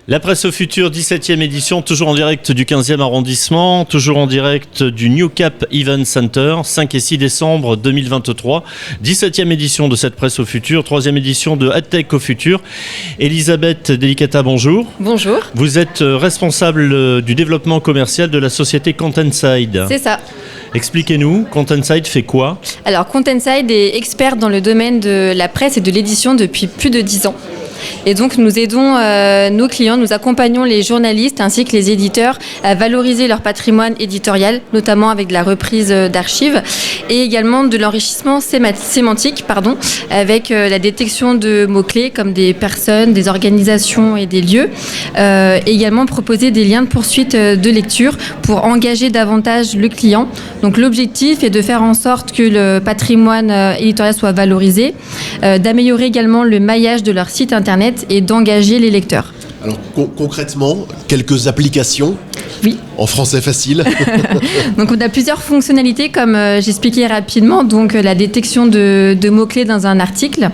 La presse au futur, 17e édition, toujours en direct du 15e arrondissement, toujours en direct du New Cap Event Center, 5 et 6 décembre 2023. 17e édition de cette presse au futur, 3e édition de AdTech au futur. Elisabeth Delicata, bonjour. Bonjour. Vous êtes responsable du développement commercial de la société Contentside. C'est ça. Expliquez-nous, Contentside fait quoi ? Alors, Contentside est expert dans le domaine de la presse et de l'édition depuis plus de 10 ans. Et donc, nous aidons nos clients, nous accompagnons les journalistes ainsi que les éditeurs à valoriser leur patrimoine éditorial, notamment avec de la reprise d'archives et également de l'enrichissement sémantique, avec la détection de mots-clés comme des personnes, des organisations et des lieux. Et également proposer des liens de poursuite de lecture pour engager davantage le client. Donc, l'objectif est de faire en sorte que le patrimoine éditorial soit valorisé, d'améliorer également le maillage de leur site internet et d'engager les lecteurs. Alors concrètement, quelques applications. Oui. En français facile. Donc on a plusieurs fonctionnalités comme j'expliquais rapidement, donc la détection de mots-clés dans un article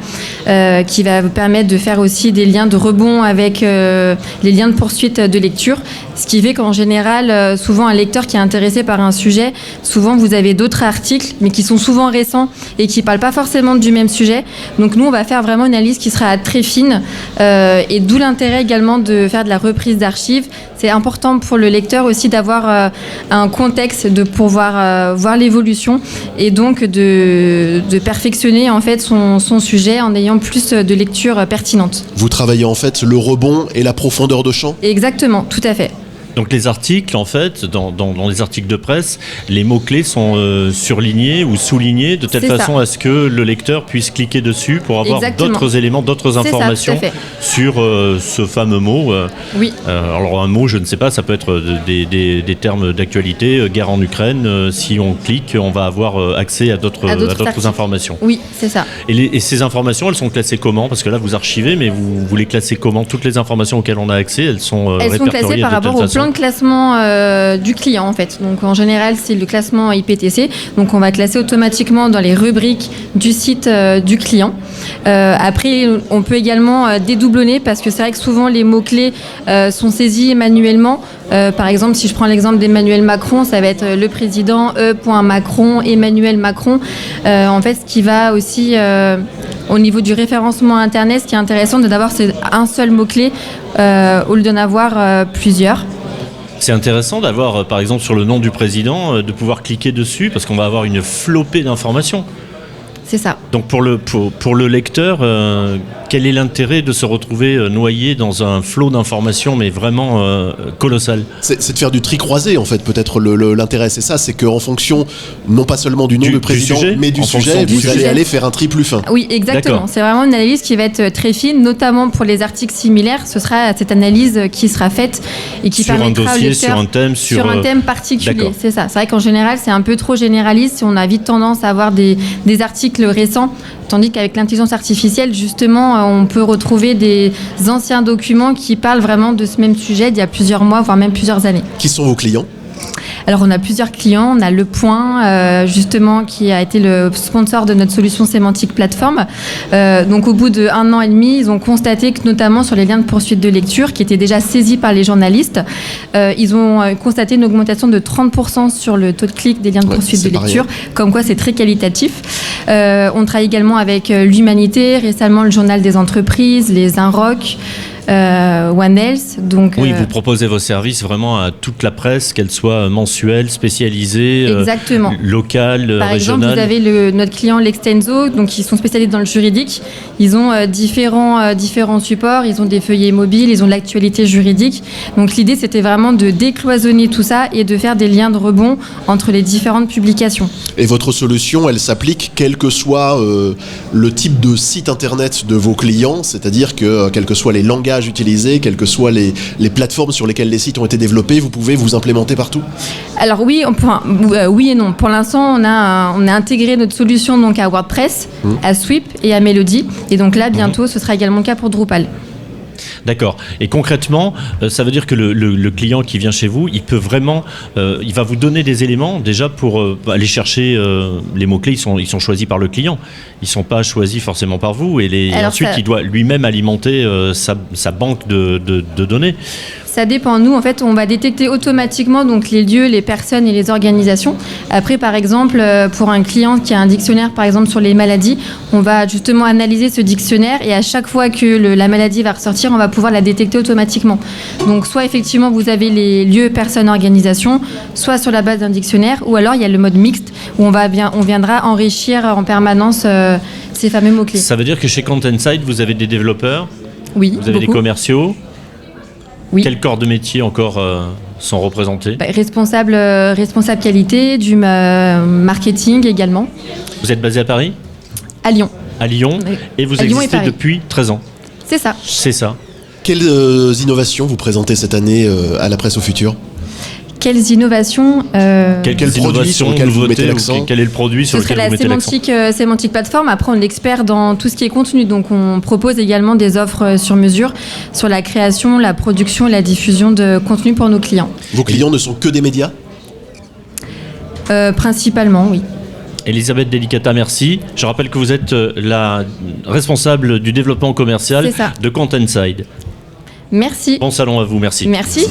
qui va vous permettre de faire aussi des liens de rebond avec les liens de poursuite de lecture, ce qui fait qu'en général, souvent un lecteur qui est intéressé par un sujet, souvent vous avez d'autres articles mais qui sont souvent récents et qui ne parlent pas forcément du même sujet. Donc nous on va faire vraiment une analyse qui sera très fine et d'où l'intérêt également de faire de la reprise d'archives. C'est important pour le lecteur aussi d'avoir un contexte, de pouvoir voir l'évolution et donc de perfectionner en fait son sujet en ayant plus de lecture pertinente. Vous travaillez en fait le rebond et la profondeur de champ ? Exactement, tout à fait. Donc les articles, en fait, dans les articles de presse, les mots-clés sont surlignés ou soulignés de telle façon à ce que le lecteur puisse cliquer dessus pour avoir d'autres éléments, d'autres informations sur ce fameux mot. Oui. Alors un mot, je ne sais pas, ça peut être des termes d'actualité, guerre en Ukraine. Si on clique, on va avoir accès à d'autres informations. Oui, c'est ça. Et ces informations, elles sont classées comment ? Parce que là, vous archivez, mais vous les classez comment ? Toutes les informations auxquelles on a accès, elles sont classées par rapport au plan de classement du client en fait. Donc en général c'est le classement IPTC. Donc on va classer automatiquement dans les rubriques du site du client. Après on peut également dédoublonner parce que c'est vrai que souvent les mots-clés sont saisis manuellement. Par exemple si je prends l'exemple d'Emmanuel Macron, ça va être le président E.Macron, Emmanuel Macron. En fait ce qui va aussi au niveau du référencement internet, ce qui est intéressant d'avoir c'est un seul mot-clé au lieu d'en avoir plusieurs. C'est intéressant d'avoir, par exemple, sur le nom du président, de pouvoir cliquer dessus parce qu'on va avoir une flopée d'informations. C'est ça. Donc pour le lecteur, quel est l'intérêt de se retrouver noyé dans un flot d'informations, mais vraiment colossal ? C'est de faire du tri croisé, en fait, peut-être l'intérêt, c'est ça, c'est qu'en fonction, non pas seulement du nom du président, mais du sujet, vous allez aller faire un tri plus fin. Oui, exactement. D'accord. C'est vraiment une analyse qui va être très fine, notamment pour les articles similaires. Ce sera cette analyse qui sera faite et qui permettra au lecteur sur un thème particulier. D'accord. C'est ça. C'est vrai qu'en général, c'est un peu trop généraliste. On a vite tendance à avoir des articles récents, tandis qu'avec l'intelligence artificielle, justement, on peut retrouver des anciens documents qui parlent vraiment de ce même sujet d'il y a plusieurs mois, voire même plusieurs années. Qui sont vos clients ? Alors, on a plusieurs clients. On a Le Point, justement, qui a été le sponsor de notre solution sémantique plateforme. Donc, au bout d'1 an et demi, ils ont constaté que, notamment sur les liens de poursuite de lecture, qui étaient déjà saisis par les journalistes, ils ont constaté une augmentation de 30% sur le taux de clic des liens de poursuite de lecture, comme quoi c'est très qualitatif. On travaille également avec l'Humanité, récemment le Journal des entreprises, les Inrock, One Health. Donc, oui, vous proposez vos services vraiment à toute la presse, qu'elle soit mensuelle, spécialisée, locale, Par régionale. exemple, vous avez notre client L'Extenso, donc ils sont spécialisés dans le juridique. Ils ont différents supports, ils ont des feuillets mobiles, ils ont de l'actualité juridique. Donc l'idée, c'était vraiment de décloisonner tout ça et de faire des liens de rebond entre les différentes publications. Et votre solution, elle s'applique quel que soit le type de site internet de vos clients, c'est-à-dire que quels que soient les langages utilisés, quelles que soient les plateformes sur lesquelles les sites ont été développés, vous pouvez vous implémenter partout ? Alors oui, oui et non. Pour l'instant, on a intégré notre solution donc à WordPress, à Sweep et à Melody. Et donc là, bientôt, ce sera également le cas pour Drupal. D'accord. Et concrètement, ça veut dire que le client qui vient chez vous, il peut vraiment, il va vous donner des éléments déjà pour aller chercher les mots-clés. Ils sont choisis par le client. Ils ne sont pas choisis forcément par vous. Et ensuite, il doit lui-même alimenter sa banque de données. Ça dépend. Nous, en fait, on va détecter automatiquement donc les lieux, les personnes et les organisations. Après, par exemple, pour un client qui a un dictionnaire, par exemple, sur les maladies, on va justement analyser ce dictionnaire et à chaque fois que la maladie va ressortir, on va pouvoir la détecter automatiquement. Donc, soit effectivement, vous avez les lieux, personnes, organisations, soit sur la base d'un dictionnaire, ou alors il y a le mode mixte où on viendra enrichir en permanence ces fameux mots-clés. Ça veut dire que chez Contentside, vous avez des développeurs, oui, vous avez beaucoup. des commerciaux. Oui. Quels corps de métier encore sont représentés ? Responsable qualité, du marketing également. Vous êtes basé à Paris ? À Lyon. À Lyon. Oui. Et vous À Lyon et existez Paris. depuis 13 ans. C'est ça. C'est ça. Quelles innovations vous présentez cette année à la presse au futur ? Quelles innovations Quel produit sur lequel vous mettez l'accent ? Quel est le produit sur Ce serait lequel vous la mettez l'accent ? sémantique plateforme. Après, on est expert dans tout ce qui est contenu. Donc, on propose également des offres sur mesure sur la création, la production et la diffusion de contenu pour nos clients. Vos clients ne sont que des médias ? Principalement, oui. Elisabeth Delicata, merci. Je rappelle que vous êtes la responsable du développement commercial C'est ça. de Contentside. Merci. Bon salon à vous, merci. Merci.